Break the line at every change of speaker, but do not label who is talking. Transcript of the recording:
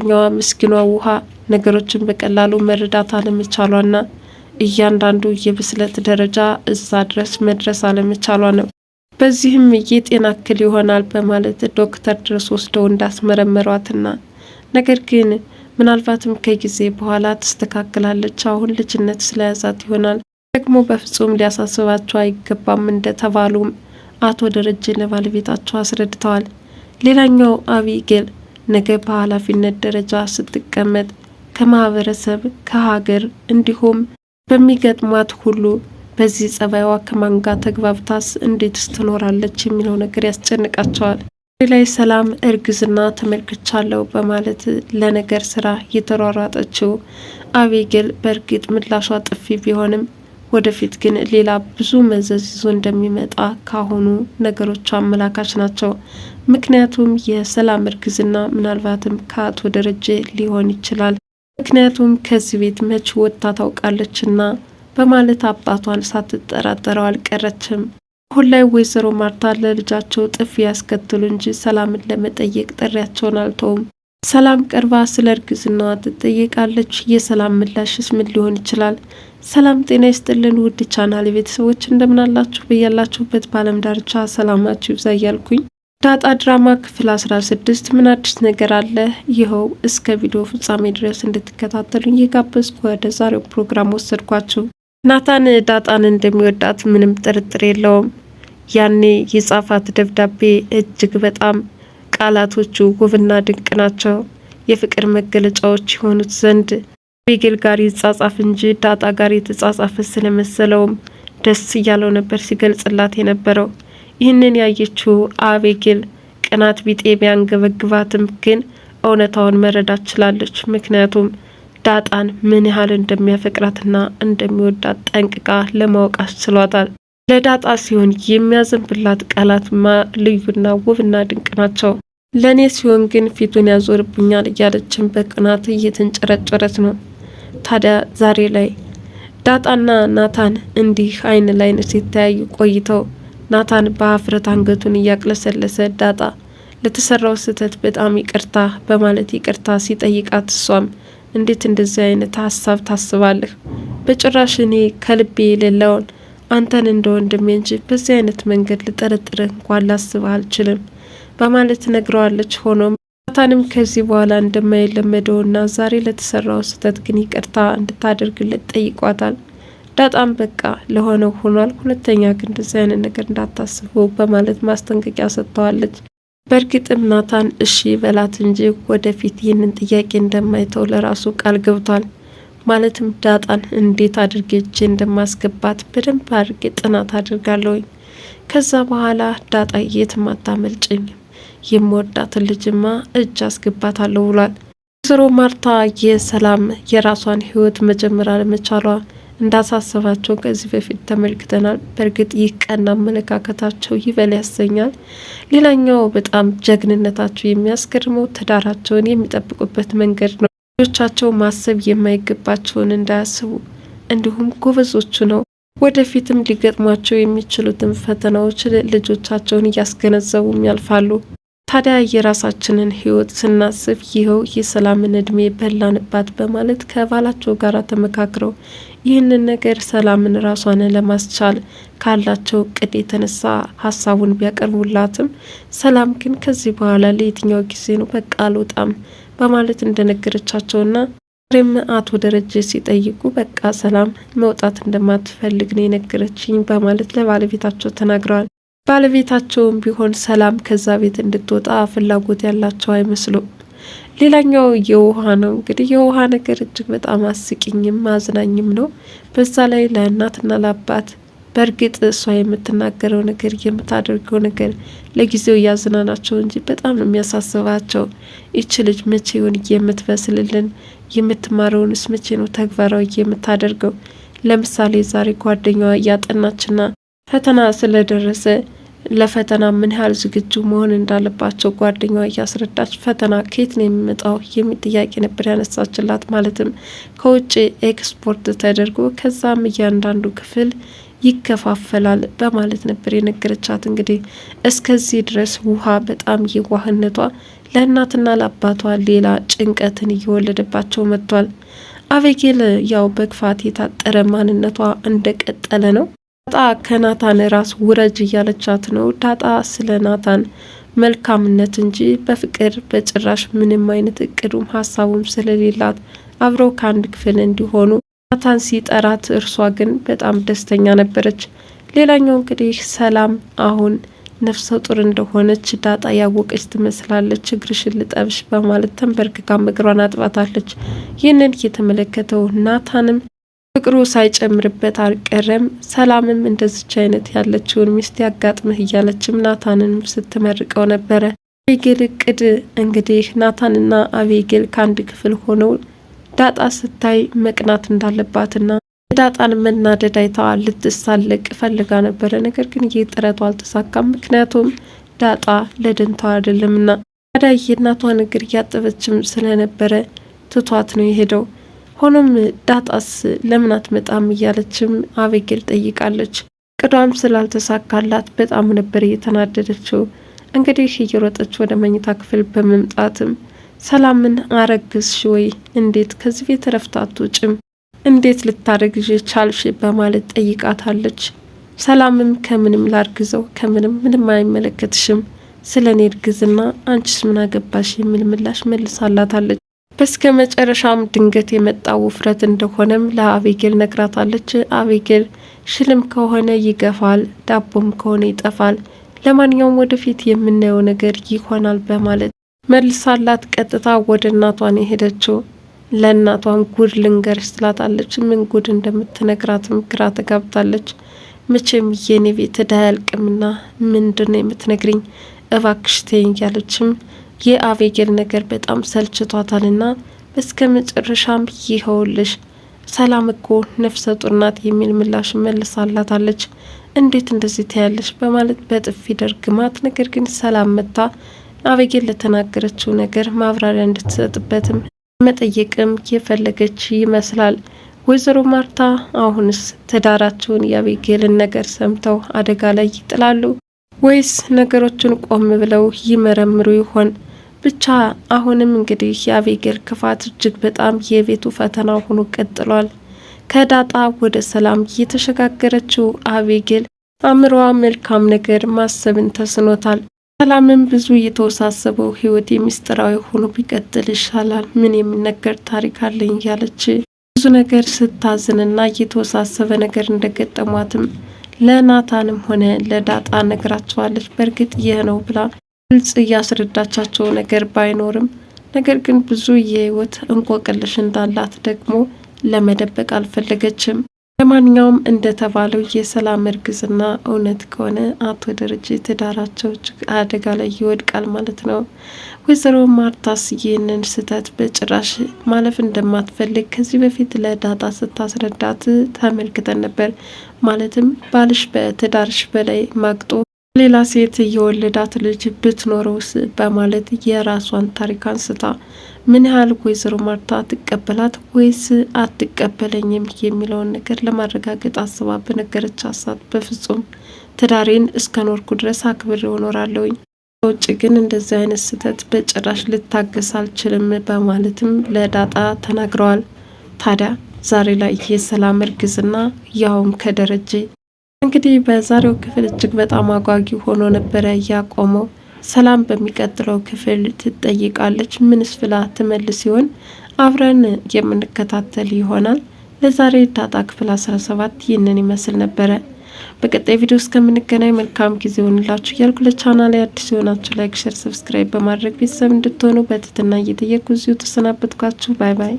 ኛዋ ምስኪኗ ውሃ ነገሮችን በቀላሉ መረዳት አለመቻሏና እያንዳንዱ የብስለት ደረጃ እዛ ድረስ መድረስ አለመቻሏ ነው። በዚህም የጤና እክል ይሆናል በማለት ዶክተር ድረስ ወስደው እንዳስመረመሯትና ነገር ግን ምናልባትም ከጊዜ በኋላ ትስተካከላለች፣ አሁን ልጅነት ስለያዛት ይሆናል፣ ደግሞ በፍጹም ሊያሳስባቸው አይገባም እንደተባሉም አቶ ደረጀ ለባለቤታቸው አስረድተዋል። ሌላኛው አቢጌል ነገ በኃላፊነት ደረጃ ስትቀመጥ ከማህበረሰብ ከሀገር እንዲሁም በሚገጥሟት ሁሉ በዚህ ጸባይዋ ከማን ጋር ተግባብታስ እንዴትስ ትኖራለች የሚለው ነገር ያስጨንቃቸዋል። ላይ ሰላም እርግዝና ተመልክቻለሁ በማለት ለነገር ስራ የተሯሯጠችው አቢጌል በእርግጥ ምላሿ ጥፊ ቢሆንም ወደፊት ግን ሌላ ብዙ መዘዝ ይዞ እንደሚመጣ ካሁኑ ነገሮች አመላካች ናቸው። ምክንያቱም የሰላም እርግዝና ምናልባትም ከአቶ ደረጀ ሊሆን ይችላል። ምክንያቱም ከዚህ ቤት መች ወጥታ ታውቃለችና በማለት አባቷን ሳትጠራጠረው አልቀረችም። አሁን ላይ ወይዘሮ ማርታ ለልጃቸው ጥፊ ያስከትሉ እንጂ ሰላምን ለመጠየቅ ጥሪያቸውን አልተውም። ሰላም ቀርባ ስለ እርግዝናዋ ትጠየቃለች። የሰላም ምላሽስ ምን ሊሆን ይችላል? ሰላም ጤና ይስጥልን ውድ ቻናል ቤተሰቦች እንደምን አላችሁ? በያላችሁበት በዓለም ዳርቻ ሰላማችሁ ይብዛ እያልኩኝ ዳጣ ድራማ ክፍል 16 ምን አዲስ ነገር አለ? ይኸው እስከ ቪዲዮ ፍጻሜ ድረስ እንድትከታተሉኝ እየጋበዝኩ ወደ ዛሬው ፕሮግራም ወሰድኳችሁ። ናታን ዳጣን እንደሚወዳት ምንም ጥርጥር የለውም። ያኔ የጻፋት ደብዳቤ እጅግ በጣም ቃላቶቹ ውብና ድንቅ ናቸው። የፍቅር መገለጫዎች የሆኑት ዘንድ አቢጌል ጋር ይጻጻፍ እንጂ ዳጣ ጋር የተጻጻፈ ስለመሰለውም ደስ እያለው ነበር ሲገልጽላት የነበረው። ይህንን ያየችው አቢጌል ቅናት ቢጤ ቢያንገበግባትም ግን እውነታውን መረዳት ችላለች። ምክንያቱም ዳጣን ምን ያህል እንደሚያፈቅራትና እንደሚወዳት ጠንቅቃ ለማወቅ አስችሏታል። ለዳጣ ሲሆን የሚያዘንብላት ቃላትማ ልዩና ውብና ድንቅ ናቸው። ለእኔ ሲሆን ግን ፊቱን ያዞርብኛል እያለችን በቅናት እየተንጨረጨረች ነው። ታዲያ ዛሬ ላይ ዳጣና ናታን እንዲህ አይን ላይን ሲተያዩ ቆይተው ናታን በሀፍረት አንገቱን እያቅለሰለሰ ዳጣ ለተሰራው ስህተት በጣም ይቅርታ በማለት ይቅርታ ሲጠይቃት እሷም እንዴት እንደዚህ አይነት ሀሳብ ታስባለህ? በጭራሽ እኔ ከልቤ የሌለውን አንተን እንደ ወንድሜ እንጂ በዚህ አይነት መንገድ ልጠረጥርህ እንኳን ላስብህ አልችልም በማለት ነግረዋለች። ሆኖም ናታንም ከዚህ በኋላ እንደማይለመደውና ዛሬ ለተሰራው ስህተት ግን ይቅርታ እንድታደርግለት ጠይቋታል። ዳጣም በቃ ለሆነው ሆኗል፣ ሁለተኛ ግን እንደዚህ አይነት ነገር እንዳታስበው በማለት ማስጠንቀቂያ ሰጥተዋለች። በእርግጥም ናታን እሺ በላት እንጂ ወደፊት ይህንን ጥያቄ እንደማይተው ለራሱ ቃል ገብቷል። ማለትም ዳጣን እንዴት አድርጌ እጄ እንደማስገባት በደንብ አድርጌ ጥናት አድርጋለሁኝ። ከዛ በኋላ ዳጣ የትም አታመልጭኝ፣ የምወዳትን ልጅማ እጅ አስገባታለሁ ብሏል። ወይዘሮ ማርታ የሰላም የራሷን ህይወት መጀመር አለመቻሏ እንዳሳሰባቸው ከዚህ በፊት ተመልክተናል። በእርግጥ ይህ ቀና አመለካከታቸው ይበል ያሰኛል። ሌላኛው በጣም ጀግንነታቸው የሚያስገርመው ትዳራቸውን የሚጠብቁበት መንገድ ነው። ልጆቻቸው ማሰብ የማይገባቸውን እንዳያስቡ እንዲሁም ጎበዞቹ ነው። ወደፊትም ሊገጥሟቸው የሚችሉትን ፈተናዎች ልጆቻቸውን እያስገነዘቡም ያልፋሉ። ታዲያ የራሳችንን ህይወት ስናስብ ይኸው የሰላምን እድሜ በላንባት በማለት ከባላቸው ጋር ተመካክረው ይህንን ነገር ሰላምን ራሷን ለማስቻል ካላቸው እቅድ የተነሳ ሀሳቡን ቢያቀርቡላትም ሰላም ግን ከዚህ በኋላ ለየትኛው ጊዜ ነው በቃ አልወጣም በማለት እንደነገረቻቸውና ሬም አቶ ደረጀ ሲጠይቁ በቃ ሰላም መውጣት እንደማትፈልግ ነው የነገረችኝ በማለት ለባለቤታቸው ተናግረዋል። ባለቤታቸውም ቢሆን ሰላም ከዛ ቤት እንድትወጣ ፍላጎት ያላቸው አይመስሉም። ሌላኛው የውሃ ነው። እንግዲህ የውሃ ነገር እጅግ በጣም አስቂኝም አዝናኝም ነው። በዛ ላይ ለእናትና ለአባት በእርግጥ እሷ የምትናገረው ነገር የምታደርገው ነገር ለጊዜው እያዝናናቸው እንጂ በጣም ነው የሚያሳስባቸው። ይች ልጅ መቼ ይሆን የምትበስልልን? የምትማረውንስ መቼ ነው ተግባራዊ የምታደርገው? ለምሳሌ ዛሬ ጓደኛዋ እያጠናችና ፈተና ስለደረሰ ለፈተና ምን ያህል ዝግጁ መሆን እንዳለባቸው ጓደኛዋ እያስረዳች ፈተና ከየት ነው የሚመጣው የሚል ጥያቄ ነበር ያነሳችላት። ማለትም ከውጭ ኤክስፖርት ተደርጎ ከዛም እያንዳንዱ ክፍል ይከፋፈላል በማለት ነበር የነገረቻት። እንግዲህ እስከዚህ ድረስ ውሃ በጣም የዋህነቷ ለእናትና ለአባቷ ሌላ ጭንቀትን እየወለደባቸው መጥቷል። አቤጌል ያው በክፋት የታጠረ ማንነቷ እንደቀጠለ ነው። ዳጣ ከናታን ራስ ውረጅ እያለቻት ነው። ዳጣ ስለ ናታን መልካምነት እንጂ በፍቅር በጭራሽ ምንም አይነት እቅዱም ሀሳቡም ስለሌላት አብረው ከአንድ ክፍል እንዲሆኑ ናታን ሲጠራት እርሷ ግን በጣም ደስተኛ ነበረች። ሌላኛው እንግዲህ ሰላም አሁን ነፍሰ ጡር እንደሆነች ዳጣ ያወቀች ትመስላለች። እግርሽን ልጠብሽ በማለት ተንበርክካ እግሯን አጥባታለች። ይህንን የተመለከተው ናታንም ፍቅሩ ሳይጨምርበት አልቀረም። ሰላምም እንደዚች አይነት ያለችውን ሚስት ያጋጥምህ እያለችም ናታንንም ስትመርቀው ነበረ። አቤጌል እቅድ እንግዲህ ናታንና አቤጌል ከአንድ ክፍል ሆነው ዳጣ ስታይ መቅናት እንዳለባትና ዳጣን መናደድ አይታ ልትሳለቅ ፈልጋ ነበረ። ነገር ግን ይህ ጥረቷ አልተሳካም። ምክንያቱም ዳጣ ለደንታው አይደለምና ታዲያ የእናቷን እግር እያጠበችም ስለነበረ ትቷት ነው የሄደው። ሆኖም ዳጣስ ለምን አትመጣም እያለችም አቤጌል ጠይቃለች። ቅዷም ስላልተሳካላት በጣም ነበር እየተናደደችው። እንግዲህ እየሮጠች ወደ መኝታ ክፍል በመምጣትም ሰላምን አረግዝሽ ወይ? እንዴት ከዚህ ቤት ረፍት አትወጭም? እንዴት ልታረግዥ ቻልሽ? በማለት ጠይቃታለች። ሰላምም ከምንም ላርግዘው ምንም አይመለከትሽም፣ ስለ እኔ እርግዝና አንቺስ ምን አገባሽ? የሚል ምላሽ መልሳላታለች። በስከ መጨረሻም ድንገት የመጣው ውፍረት እንደሆነም ለአቤጌል ነግራታለች። አቤጌል ሽልም ከሆነ ይገፋል፣ ዳቦም ከሆነ ይጠፋል፣ ለማንኛውም ወደፊት የምናየው ነገር ይሆናል በማለት መልሳላት ቀጥታ ወደ እናቷን የሄደችው። ለእናቷም ጉድ ልንገርሽ ትላታለች። ምን ጉድ እንደምትነግራትም ግራ ተጋብታለች። መቼም የኔ ቤት ዕዳ ያልቅምና ምንድነው የምትነግሪኝ? እባክሽ ተይኝ እያለችም የአቤጌል ነገር በጣም ሰልችቷታልና በስከ መጨረሻም ይኸውልሽ ሰላም እኮ ነፍሰ ጡር ናት የሚል ምላሽ መልሳላታለች። እንዴት እንደዚህ ታያለሽ? በማለት በጥፊ ደርግማት። ነገር ግን ሰላም መታ አቤጌል ለተናገረችው ነገር ማብራሪያ እንድትሰጥበትም መጠየቅም የፈለገች ይመስላል። ወይዘሮ ማርታ አሁንስ ትዳራቸውን የአቤጌልን ነገር ሰምተው አደጋ ላይ ይጥላሉ ወይስ ነገሮችን ቆም ብለው ይመረምሩ ይሆን? ብቻ አሁንም እንግዲህ የአቤጌል ክፋት እጅግ በጣም የቤቱ ፈተና ሆኖ ቀጥሏል። ከዳጣ ወደ ሰላም የተሸጋገረችው አቤጌል አእምሮዋ መልካም ነገር ማሰብን ተስኖታል። ሰላምም ብዙ የተወሳሰበው ህይወት የሚስጥራዊ ሆኖ ቢቀጥል ይሻላል፣ ምን የሚነገር ታሪክ አለኝ እያለች ብዙ ነገር ስታዝንና የተወሳሰበ ነገር እንደገጠሟትም ለናታንም ሆነ ለዳጣ ነግራቸዋለች። በእርግጥ ይህ ነው ብላ ግልጽ እያስረዳቻቸው ነገር ባይኖርም ነገር ግን ብዙ የህይወት እንቆቅልሽ እንዳላት ደግሞ ለመደበቅ አልፈለገችም። ለማንኛውም እንደተባለው የሰላም እርግዝና እውነት ከሆነ አቶ ደረጀ ትዳራቸው አደጋ ላይ ይወድቃል ማለት ነው። ወይዘሮ ማርታስ ይህንን ስህተት በጭራሽ ማለፍ እንደማትፈልግ ከዚህ በፊት ለዳጣ ስታስረዳት ተመልክተን ነበር። ማለትም ባልሽ በትዳርሽ በላይ ማግጦ ሌላ ሴት የወለዳት ልጅ ብትኖረውስ በማለት የራሷን ታሪክ አንስታ ምን ያህል ወይዘሮ ማርታ ትቀበላት ወይስ አትቀበለኝም የሚለውን ነገር ለማረጋገጥ አስባ በነገረች ሀሳብ በፍጹም ትዳሬን እስከ ኖርኩ ድረስ አክብሬው እኖራለሁኝ፣ ውጭ ግን እንደዚህ አይነት ስህተት በጭራሽ ልታገስ አልችልም በማለትም ለዳጣ ተናግረዋል። ታዲያ ዛሬ ላይ የሰላም እርግዝና ያውም ከደረጀ እንግዲህ በዛሬው ክፍል እጅግ በጣም አጓጊ ሆኖ ነበረ ያቆመው። ሰላም በሚቀጥለው ክፍል ትጠይቃለች። ምንስ ብላ ትመልስ ይሆን? አብረን የምንከታተል ይሆናል። ለዛሬ ዳጣ ክፍል 17 ይህንን ይመስል ነበረ። በቀጣይ ቪዲዮ እስከምንገናኝ መልካም ጊዜ ሆንላችሁ እያልኩ ለቻናሌ አዲስ የሆናችሁ ላይክ፣ ሼር፣ ሰብስክራይብ በማድረግ ቤተሰብ እንድትሆኑ በትህትና እየጠየቅኩ እዚሁ ተሰናበትኳችሁ። ባይ ባይ።